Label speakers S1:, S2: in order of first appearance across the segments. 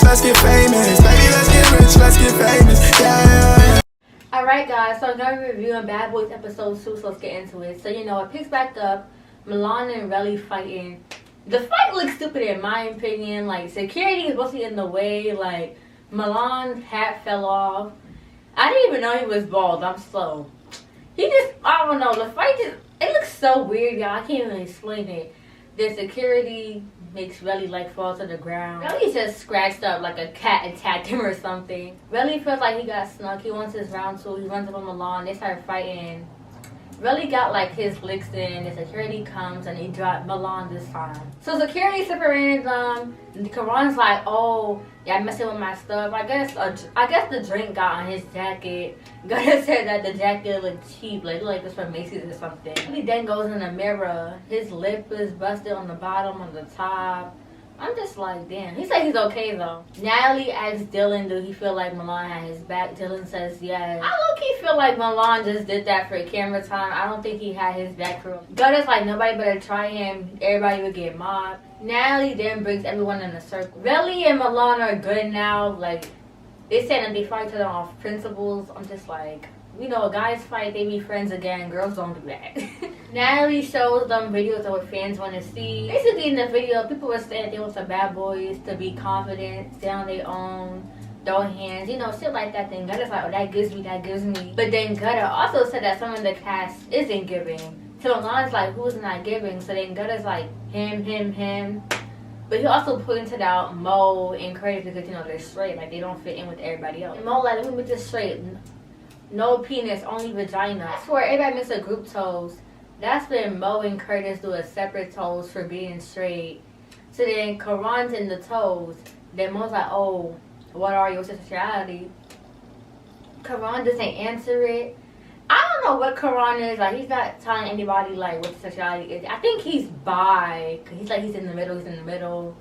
S1: let's get famous. Baby, let's get rich, let's get famous. Yeah.
S2: Alright guys, so I'm going to be reviewing Bad Boys episode 2, so let's get into it. So it picks back up, Milan and Relly fighting. The fight looks stupid in my opinion. Like, security is mostly in the way. Like, Milan's hat fell off. I didn't even know he was bald. I'm slow. He just, I don't know, the fight just, it looks so weird, y'all. I can't even explain it. The security makes Relly like fall to the ground. Relly's just scratched up like a cat attacked him or something. Relly feels like he got snuck. He wants his round 2. He runs up on Milan. They start fighting. Relly got like his licks in. The security comes and he dropped Milan this time. So security separated them. Kerion's like, oh, yeah, messing with my stuff. I guess the drink got on his jacket. Gunna said that the jacket looked cheap, like it was from Macy's or something. He then goes in the mirror. His lip is busted on the bottom, on the top. I'm just like, damn. He said he's okay though. Natalie asks Dylan, do he feel like Milan had his back? Dylan says yes. I low-key feel like Milan just did that for camera time. I don't think he had his back for real. Gunna's like, nobody better try him. Everybody would get mobbed. Natalie then brings everyone in a circle. Relly and Milan are good now. Like, they said that they fight each other off principles. I'm just like, guys fight, they be friends again. Girls don't do that. Natalie shows them videos of what fans want to see. Basically, in the video, people were saying they want the Bad Boys to be confident, stay on their own, throw hands, shit like that. Then Gunna's like, oh, that gives me. But then Gunna also said that some of the cast isn't giving. So Milan's like, who's not giving? So then Gunna's like, him. But he also pointed out Mo and Curtis because, they're straight. Like, they don't fit in with everybody else. And Mo like, let me make this straight. No penis, only vagina. That's where everybody makes a group toast. That's when Mo and Curtis do a separate toast for being straight. So then Kerion's in the toast. Then Mo's like, oh, what are your sexuality? Kerion doesn't answer it. I don't know what Kerion is. Like, he's not telling anybody, like, what sexuality is. I think he's bi. Cause he's in the middle.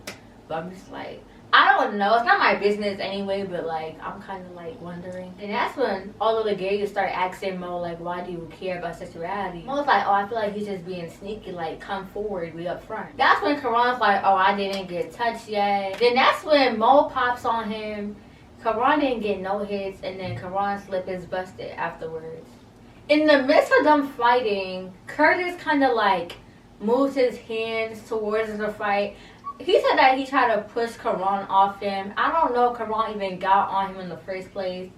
S2: But I'm just like, I don't know. It's not my business anyway, but like, I'm kind of like wondering. And that's when all of the gays start asking Mo, like, why do you care about sexuality? Mo's like, oh, I feel like he's just being sneaky, like, come forward, we up front. That's when Kerion's like, oh, I didn't get touched yet. Then that's when Mo pops on him. Kerion didn't get no hits, and then Kerion's lip is busted afterwards. In the midst of them fighting, Curtis kind of like moves his hands towards the fight. He said that he tried to push Kerion off him. I don't know if Kerion even got on him in the first place.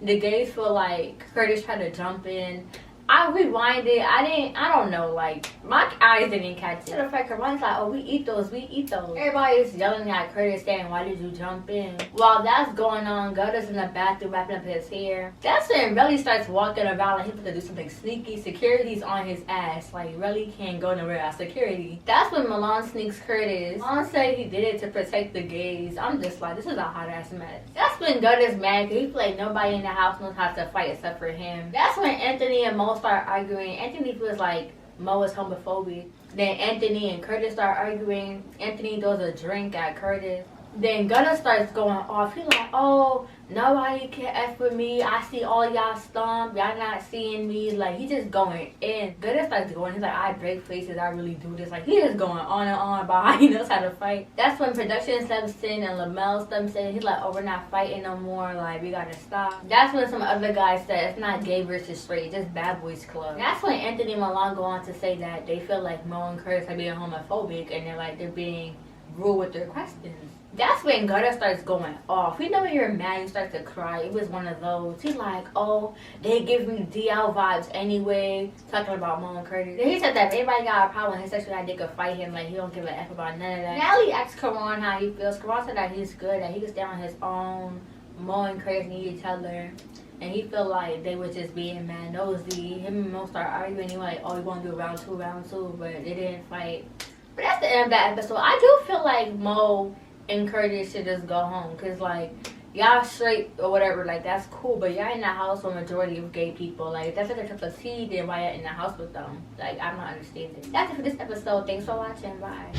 S2: The gays feel like Curtis tried to jump in. I rewinded. I don't know. Like, my eyes didn't catch it. The fact Kerion's like, oh, we eat those. Everybody's yelling at Curtis saying, why did you jump in? While that's going on, Gunna's in the bathroom wrapping up his hair. That's when Relly starts walking around like he's going to do something sneaky. Security's on his ass. Like, Relly can't go nowhere at security. That's when Milan sneaks Curtis. Milan said he did it to protect the gays. I'm just like, this is a hot ass mess. That's when Gunna's mad because he feel like nobody in the house knows how to fight except for him. That's when Anthony and Mo start arguing. Anthony feels like Mo is homophobic. Then Anthony and Curtis start arguing. Anthony throws a drink at Curtis. Then Gunna starts going off. He's like, oh, nobody can F with me. I see all y'all stomp. Y'all not seeing me. Like, he just going in. Gunna starts going. He's like, I break faces. I really do this. Like, he just going on and on about how he knows how to fight. That's when production steps in and Lamel steps in. He's like, oh, we're not fighting no more. Like, we gotta stop. That's when some other guys said it's not gay versus straight. It's just Bad Boys Club. That's when Anthony and Milan go on to say that they feel like Mo and Curtis are being homophobic and they're being rude with their questions. That's when Gunna starts going off. You know when you're mad, you start to cry. It was one of those. He's like, oh, they give me DL vibes anyway. Talking about Mo and Curtis. Then he said that if anybody got a problem with his sexuality, they could fight him. Like, he don't give a F about none of that. Natalie asked Kerion how he feels. Kerion said that he's good, that he can stay on his own. Mo and Curtis need each other. And he felt like they were just being mad nosy. Him and Mo start arguing. He was like, oh, we want to do round two. But they didn't fight. But that's the end of that episode. I do feel like Mo and Curtis should just go home, cause like, y'all straight or whatever, like, that's cool, but y'all in the house with a majority of gay people. Like, if that's like a cup of tea, then why y'all in the house with them? Like, I'm not understanding. That's it for this episode. Thanks for watching. Bye.